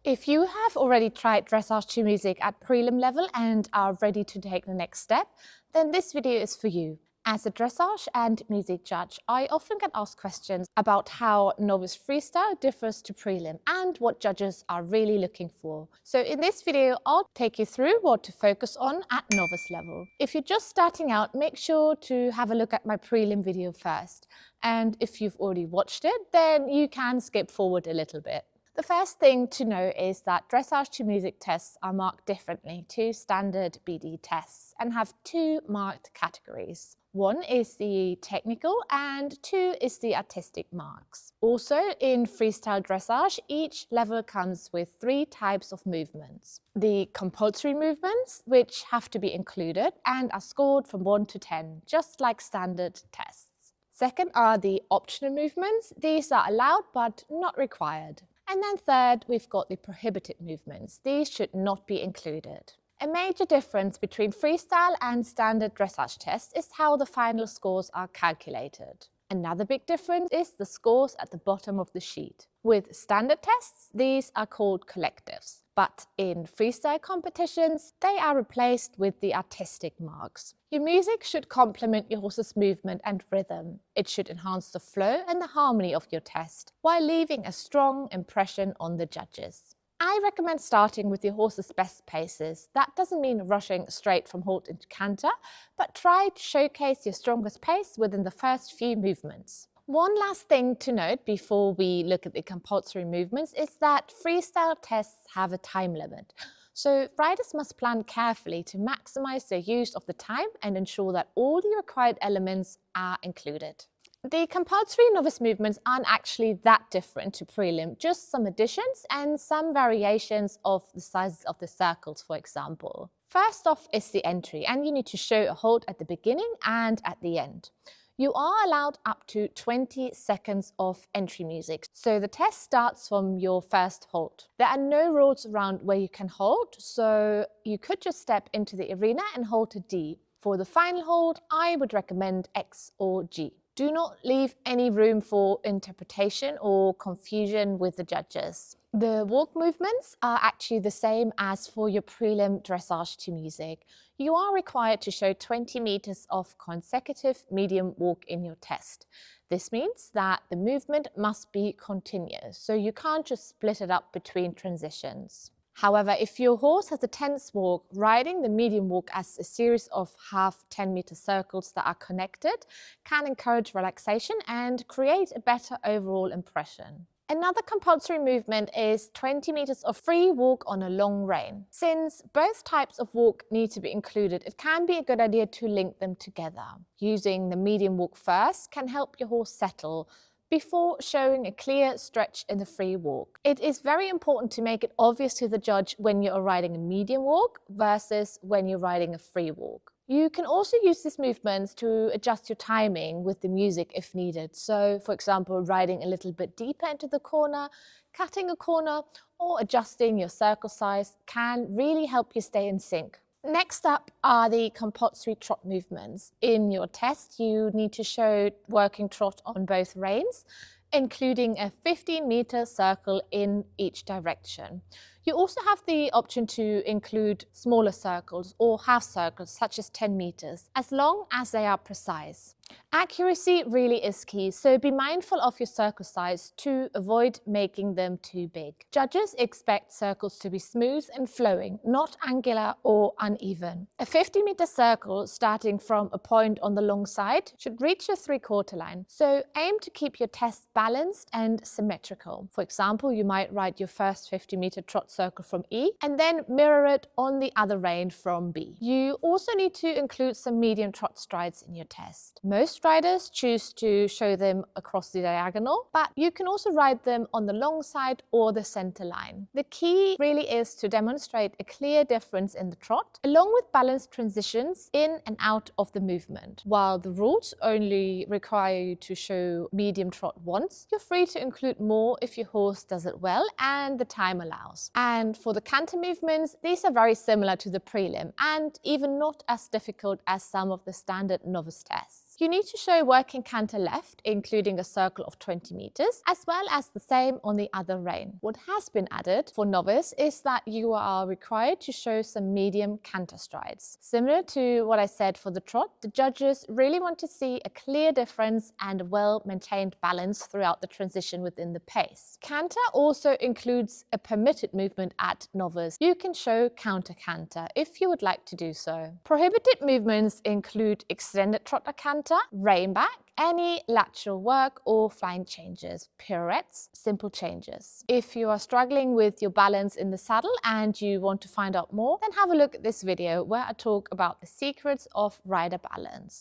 If you have already tried dressage to music at prelim level and are ready to take the next step, then this video is for you. As a dressage and music judge, I often get asked questions about how Novice Freestyle differs to prelim and what judges are really looking for. So in this video, I'll take you through what to focus on at novice level. If you're just starting out, make sure to have a look at my prelim video first. And if you've already watched it, then you can skip forward a little bit. The first thing to know is that dressage to music tests are marked differently to standard BD tests and have two marked categories. One is the technical and two is the artistic marks. Also, in freestyle dressage, each level comes with three types of movements. The compulsory movements, which have to be included and are scored from 1 to 10, just like standard tests. Second are the optional movements. These are allowed but not required. And then third, we've got the prohibited movements. These should not be included. A major difference between freestyle and standard dressage tests is how the final scores are calculated. Another big difference is the scores at the bottom of the sheet. With standard tests, these are called collectives. But in freestyle competitions, they are replaced with the artistic marks. Your music should complement your horse's movement and rhythm. It should enhance the flow and the harmony of your test, while leaving a strong impression on the judges. I recommend starting with your horse's best paces. That doesn't mean rushing straight from halt into canter, but try to showcase your strongest pace within the first few movements. One last thing to note before we look at the compulsory movements is that freestyle tests have a time limit. So riders must plan carefully to maximize their use of the time and ensure that all the required elements are included. The compulsory novice movements aren't actually that different to prelim, just some additions and some variations of the sizes of the circles, for example. First off is the entry, and you need to show a halt at the beginning and at the end. You are allowed up to 20 seconds of entry music, so the test starts from your first halt. There are no rules around where you can halt, so you could just step into the arena and halt a D. For the final halt, I would recommend X or G. Do not leave any room for interpretation or confusion with the judges. The walk movements are actually the same as for your prelim dressage to music. You are required to show 20 meters of consecutive medium walk in your test. This means that the movement must be continuous, so you can't just split it up between transitions. However, if your horse has a tense walk, riding the medium walk as a series of half 10-meter circles that are connected can encourage relaxation and create a better overall impression. Another compulsory movement is 20 meters of free walk on a long rein. Since both types of walk need to be included, it can be a good idea to link them together. Using the medium walk first can help your horse settle before showing a clear stretch in the free walk. It is very important to make it obvious to the judge when you are riding a medium walk versus when you're riding a free walk. You can also use these movements to adjust your timing with the music if needed. So, for example, riding a little bit deeper into the corner, cutting a corner, or adjusting your circle size can really help you stay in sync. Next up are the compulsory trot movements. In your test, you need to show working trot on both reins, including a 15-meter circle in each direction. You also have the option to include smaller circles or half circles, such as 10 meters, as long as they are precise. Accuracy really is key, so be mindful of your circle size to avoid making them too big. Judges expect circles to be smooth and flowing, not angular or uneven. A 50-meter circle starting from a point on the long side should reach your 3/4 line, so aim to keep your test balanced and symmetrical. For example, you might ride your first 50-meter trot circle from E and then mirror it on the other rein from B. You also need to include some medium trot strides in your test. Most riders choose to show them across the diagonal, but you can also ride them on the long side or the center line. The key really is to demonstrate a clear difference in the trot, along with balanced transitions in and out of the movement. While the rules only require you to show medium trot once, you're free to include more if your horse does it well and the time allows. And for the canter movements, these are very similar to the prelim and even not as difficult as some of the standard novice tests. balance. You need to show working canter left, including a circle of 20 meters, as well as the same on the other rein. What has been added for novice is that you are required to show some medium canter strides. Similar to what I said for the trot, the judges really want to see a clear difference and a well-maintained balance throughout the transition within the pace. Canter also includes a permitted movement at novice. You can show counter canter if you would like to do so. Prohibited movements include extended trotter canter, rein back, any lateral work or flying changes, pirouettes, simple changes. If you are struggling with your balance in the saddle and you want to find out more, then have a look at this video where I talk about the secrets of rider balance.